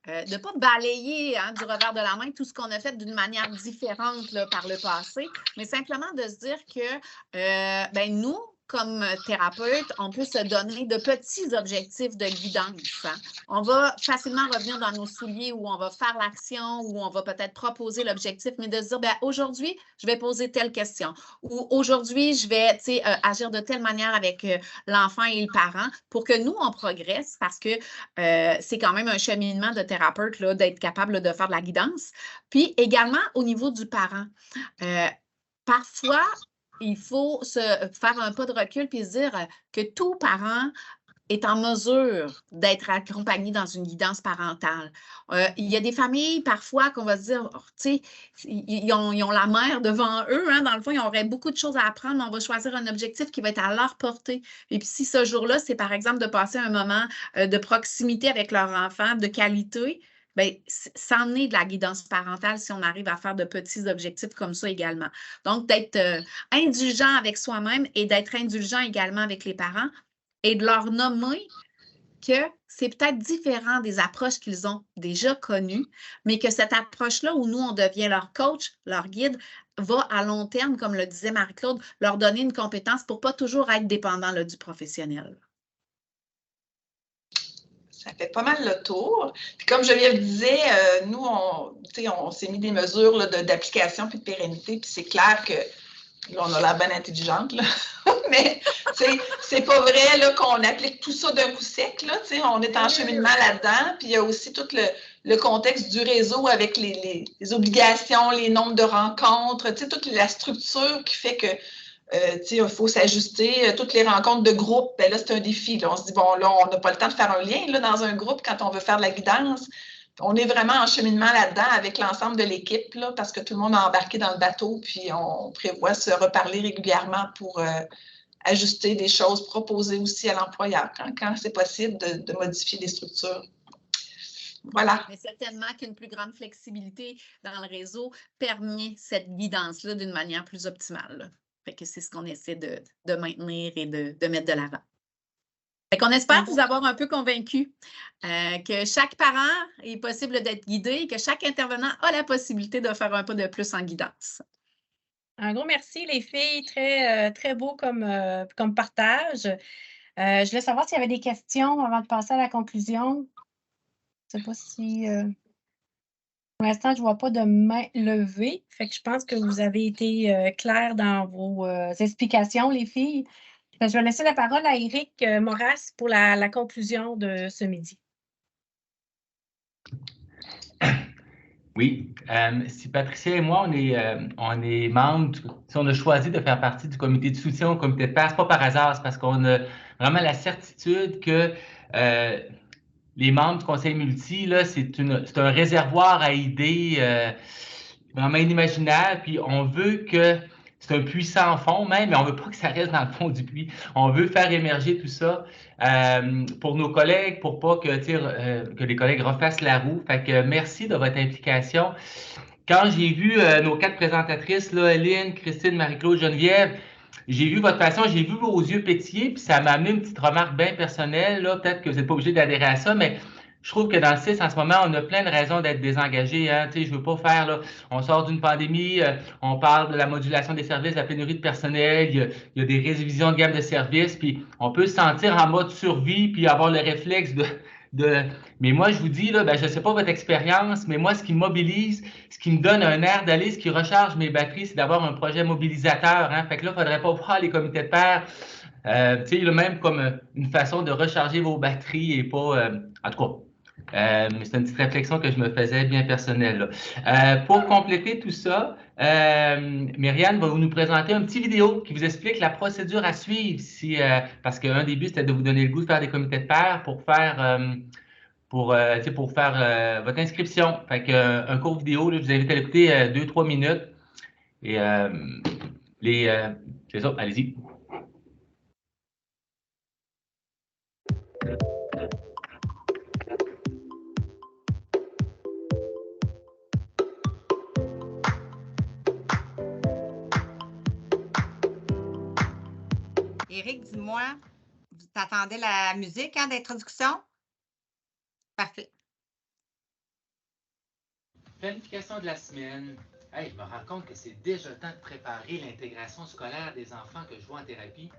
de ne pas balayer du revers de la main tout ce qu'on a fait d'une manière différente là, par le passé, mais simplement de se dire que nous, comme thérapeute, on peut se donner de petits objectifs de guidance. Hein. On va facilement revenir dans nos souliers où on va faire l'action, où on va peut-être proposer l'objectif, mais de se dire, aujourd'hui, je vais poser telle question ou aujourd'hui, je vais agir de telle manière avec l'enfant et le parent pour que nous, on progresse parce que c'est quand même un cheminement de thérapeute là, d'être capable de faire de la guidance. Puis également, au niveau du parent, parfois, il faut se faire un pas de recul et se dire que tout parent est en mesure d'être accompagné dans une guidance parentale. Il y a des familles, parfois, qu'on va se dire, ils ont la mère devant eux, hein, dans le fond, ils auraient beaucoup de choses à apprendre, mais on va choisir un objectif qui va être à leur portée. Et puis, si ce jour-là, c'est par exemple de passer un moment de proximité avec leur enfant, de qualité, bien, c'en est de la guidance parentale si on arrive à faire de petits objectifs comme ça également. Donc, d'être indulgent avec soi-même et d'être indulgent également avec les parents et de leur nommer que c'est peut-être différent des approches qu'ils ont déjà connues, mais que cette approche-là où nous, on devient leur coach, leur guide, va à long terme, comme le disait Marie-Claude, leur donner une compétence pour ne pas toujours être dépendant là, du professionnel. Ça fait pas mal le tour. Puis comme je le disais, nous, on s'est mis des mesures là, d'application puis de pérennité, puis c'est clair que là, on a l'air bien intelligente, là. Mais c'est pas vrai là, qu'on applique tout ça d'un coup sec. Là, on est en cheminement là-dedans, puis il y a aussi tout le contexte du réseau avec les obligations, les nombres de rencontres, toute la structure qui fait que il faut s'ajuster. Toutes les rencontres de groupe, ben là, c'est un défi. Là. On se dit, bon, là, on n'a pas le temps de faire un lien là, dans un groupe quand on veut faire de la guidance. On est vraiment en cheminement là-dedans avec l'ensemble de l'équipe là, parce que tout le monde a embarqué dans le bateau, puis on prévoit se reparler régulièrement pour ajuster des choses, proposer aussi à l'employeur quand c'est possible de modifier des structures. Voilà. Mais certainement qu'une plus grande flexibilité dans le réseau permet cette guidance-là d'une manière plus optimale. Là. Fait que c'est ce qu'on essaie de maintenir et de mettre de l'avant. Fait qu'on espère vous avoir un peu convaincu que chaque parent est possible d'être guidé et que chaque intervenant a la possibilité de faire un pas de plus en guidance. Un gros merci, les filles. Très, très beau comme partage. Je voulais savoir s'il y avait des questions avant de passer à la conclusion. Je ne sais pas si... Pour l'instant, je ne vois pas de main levée. Fait que je pense que vous avez été clairs dans vos explications, les filles. Je vais laisser la parole à Éric Moras pour la conclusion de ce midi. Oui. Si Patricia et moi, on est membres, si on a choisi de faire partie du comité de soutien au comité de pairs, c'est pas par hasard, c'est parce qu'on a vraiment la certitude que les membres du conseil multi, là, c'est un réservoir à idées vraiment inimaginable, puis on veut que c'est un puits sans fond même, mais on veut pas que ça reste dans le fond du puits. On veut faire émerger tout ça pour nos collègues, pour pas que les collègues refassent la roue. Fait que merci de votre implication. Quand j'ai vu nos 4 présentatrices, là, Lynn, Christine, Marie-Claude, Geneviève, j'ai vu votre passion, j'ai vu vos yeux pétiller, puis ça m'a amené une petite remarque bien personnelle. Là. Peut-être que vous n'êtes pas obligé d'adhérer à ça, mais je trouve que dans le CIS, en ce moment, on a plein de raisons d'être désengagés. Hein. Je ne veux pas faire, là, on sort d'une pandémie, on parle de la modulation des services, de la pénurie de personnel, il y a des révisions de gamme de services, puis on peut se sentir en mode survie, puis avoir le réflexe Mais moi, je vous dis, là, je ne sais pas votre expérience, mais moi, ce qui me mobilise, ce qui me donne un air d'aller, ce qui recharge mes batteries, c'est d'avoir un projet mobilisateur. Hein. Fait que là, il ne faudrait pas voir les comités de pairs, même comme une façon de recharger vos batteries et pas... en tout cas, c'est une petite réflexion que je me faisais bien personnelle. Pour compléter tout ça, Myriam va nous présenter un petit vidéo qui vous explique la procédure à suivre. Parce qu'un des buts, c'était de vous donner le goût de faire des comités de pairs pour faire... pour faire votre inscription. Fait que, un court vidéo, là, je vous invite à l'écouter 2-3 minutes. Et c'est ça, allez-y. Éric, dis-moi, tu attendais la musique d'introduction? Parfait. Planification de la semaine. Hey, je me rends compte que c'est déjà le temps de préparer l'intégration scolaire des enfants que je vois en thérapie.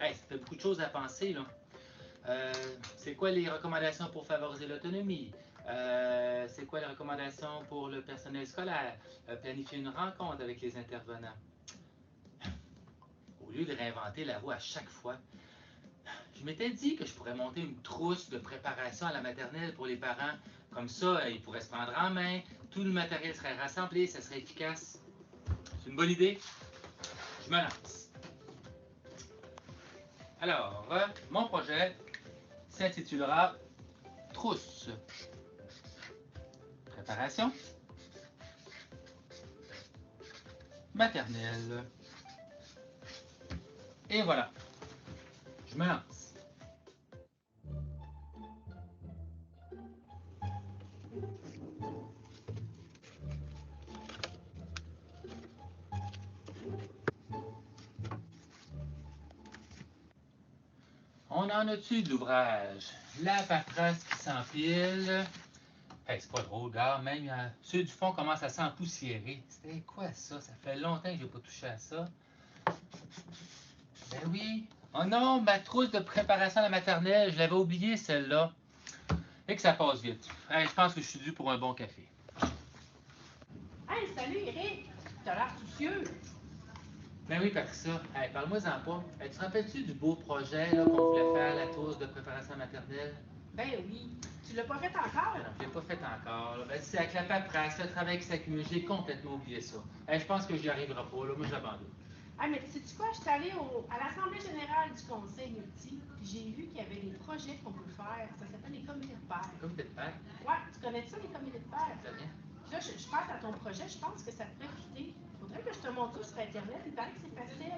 Hey, ça fait beaucoup de choses à penser, là. C'est quoi les recommandations pour favoriser l'autonomie? C'est quoi les recommandations pour le personnel scolaire? Planifier une rencontre avec les intervenants. Au lieu de réinventer la roue à chaque fois, je m'étais dit que je pourrais monter une trousse de préparation à la maternelle pour les parents. Comme ça, ils pourraient se prendre en main, tout le matériel serait rassemblé, ça serait efficace. C'est une bonne idée? Je me lance. Alors, mon projet s'intitulera Trousse. Préparation. Maternelle. Et voilà. Je me lance. On en a-tu de l'ouvrage? La paperasse qui s'empile. Hey, c'est pas drôle, gars. Même ceux du fond commencent à s'empoussiérer. C'était quoi ça? Ça fait longtemps que je n'ai pas touché à ça. Ben oui. Oh non, ma trousse de préparation à la maternelle, je l'avais oubliée celle-là. Et que ça passe vite. Hey, je pense que je suis dû pour un bon café. Hey, salut Eric! T'as l'air soucieux. Ben oui, Patricia. Hey, parle-moi-en pas. Hey, tu te rappelles-tu du beau projet qu'on voulait faire, la trousse de préparation maternelle? Ben oui. Tu l'as pas fait encore? Non, je l'ai pas fait encore. Là. Ben, c'est avec la paperasse, le travail qui s'accumule. J'ai complètement oublié ça. Hey, je pense que j'y arriverai pas. Là. Moi, je l'abandonne. Ah, mais sais-tu quoi? Je suis allée à l'Assemblée générale du Conseil multi, puis j'ai vu qu'il y avait des projets qu'on peut faire. Ça s'appelle les comités de pairs. Comités de pairs? Ouais, tu connais ça, les comités de pairs? Très bien. Puis là, je pense à ton projet, je pense que ça pourrait fitter. Il faudrait que je te montre ça sur Internet. Il paraît que c'est facile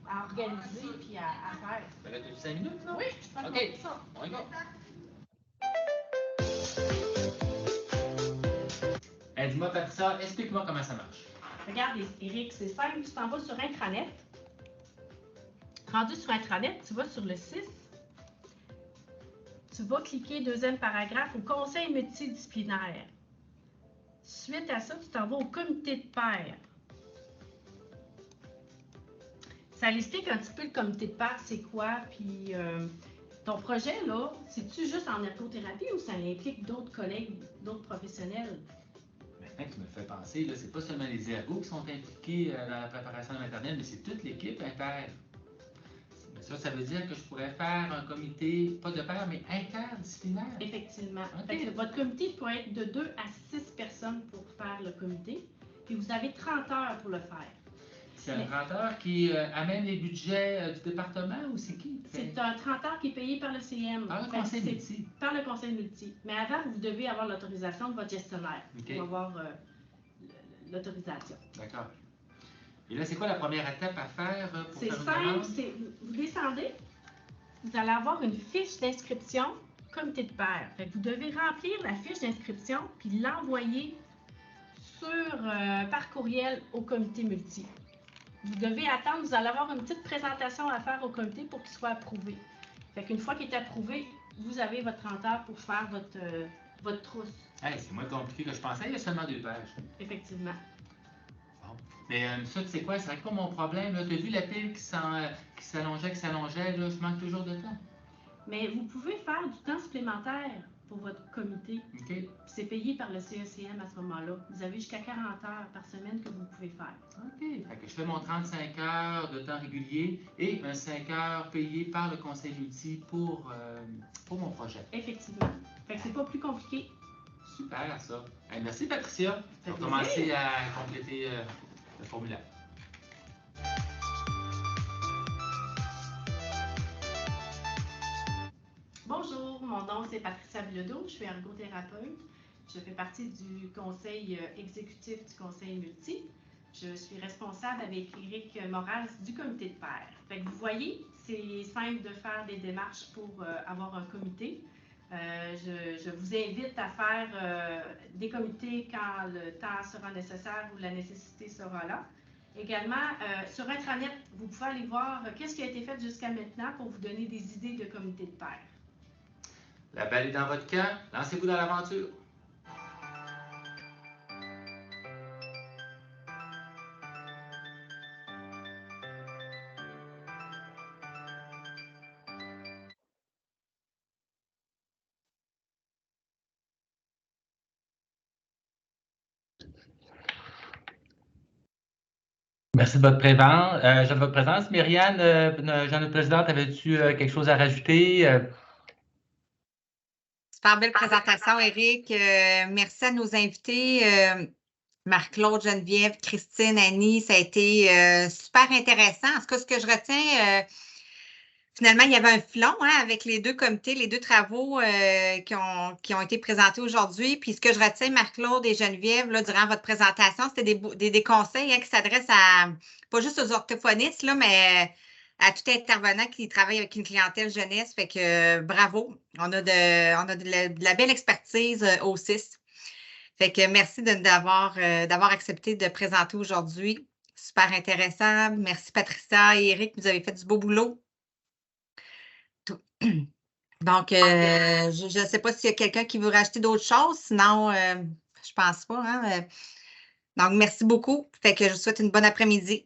à organiser puis à faire. Ben là, tu 5 minutes, non? Oui, je peux te montrer ça. On y va. Hey, dis-moi, Patricia, explique-moi comment ça marche. Regarde, Eric, c'est simple. Tu t'en vas sur Intranet. Rendu sur Intranet, tu vas sur le 6. Tu vas cliquer deuxième paragraphe au conseil multidisciplinaire. Suite à ça, tu t'en vas au comité de pairs. Ça explique un petit peu le comité de pairs, c'est quoi, puis ton projet, là, c'est-tu juste en ergothérapie ou ça implique d'autres collègues, d'autres professionnels? Maintenant que tu me fais penser, là, c'est pas seulement les ergos qui sont impliqués dans la préparation maternelle, mais c'est toute l'équipe inter. Ça veut dire que je pourrais faire un comité, pas de pair, mais interdisciplinaire. Effectivement. Okay. Votre comité peut être de 2 à 6 personnes. personnes pour faire le comité. Puis vous avez 30 heures pour le faire. C'est un 30 heures qui amène les budgets du département ou c'est qui? C'est un 30 heures qui est payé par le CM. Par le conseil multi. Par le conseil multi. Mais avant, vous devez avoir l'autorisation de votre gestionnaire pour avoir l'autorisation. D'accord. Et là, c'est quoi la première étape à faire pour faire une demande? C'est simple, vous descendez, vous allez avoir une fiche d'inscription comité de pairs. Fait que vous devez remplir la fiche d'inscription puis l'envoyer par courriel au comité multi. Vous devez attendre, vous allez avoir une petite présentation à faire au comité pour qu'il soit approuvé. Fait qu'une fois qu'il est approuvé, vous avez votre 30 heures pour faire votre trousse. Hey, c'est moins compliqué que je pensais, il y a seulement 2 pages. Effectivement. Bon. Mais ça, tu sais quoi, c'est pas mon problème. Tu as vu la pile qui s'allongeait, là, je manque toujours de temps. Mais vous pouvez faire du temps supplémentaire pour votre comité. Okay. C'est payé par le CECM à ce moment-là. Vous avez jusqu'à 40 heures par semaine que vous pouvez faire. OK. Fait que je fais mon 35 heures de temps régulier et un 5 heures payé par le conseil multi pour mon projet. Effectivement. Fait que c'est pas plus compliqué. Super, ça. Hey, merci, Patricia. On va commencer à compléter le formulaire. Bonjour, mon nom c'est Patricia Bilodeau, je suis ergothérapeute. Je fais partie du conseil exécutif du conseil multi. Je suis responsable avec Éric Moraz du comité de pairs. Fait que vous voyez, c'est simple de faire des démarches pour avoir un comité. Je vous invite à faire des comités quand le temps sera nécessaire ou la nécessité sera là. Également, sur Intranet, vous pouvez aller voir qu'est-ce qui a été fait jusqu'à maintenant pour vous donner des idées de comité de pairs. La balle est dans votre camp, lancez-vous dans l'aventure. Merci de votre présence. Myriane, Jean le Président, avais-tu quelque chose à rajouter? Super belle présentation, Éric. Merci à nos invités, Marc-Claude, Geneviève, Christine, Annie. Ça a été super intéressant. En tout cas, ce que je retiens, finalement, il y avait un filon avec les 2 comités, les 2 travaux qui ont été présentés aujourd'hui. Puis ce que je retiens, Marc-Claude et Geneviève, là, durant votre présentation, c'était des conseils qui s'adressent pas juste aux orthophonistes, là, mais à tout intervenant qui travaille avec une clientèle jeunesse. Fait que bravo, on a de la belle expertise au CIS. Fait que merci d'avoir accepté de présenter aujourd'hui. Super intéressant. Merci Patricia et Éric, vous avez fait du beau boulot. Donc, je ne sais pas s'il y a quelqu'un qui veut rajouter d'autres choses, sinon, je ne pense pas. Donc, merci beaucoup. Fait que je vous souhaite une bonne après-midi.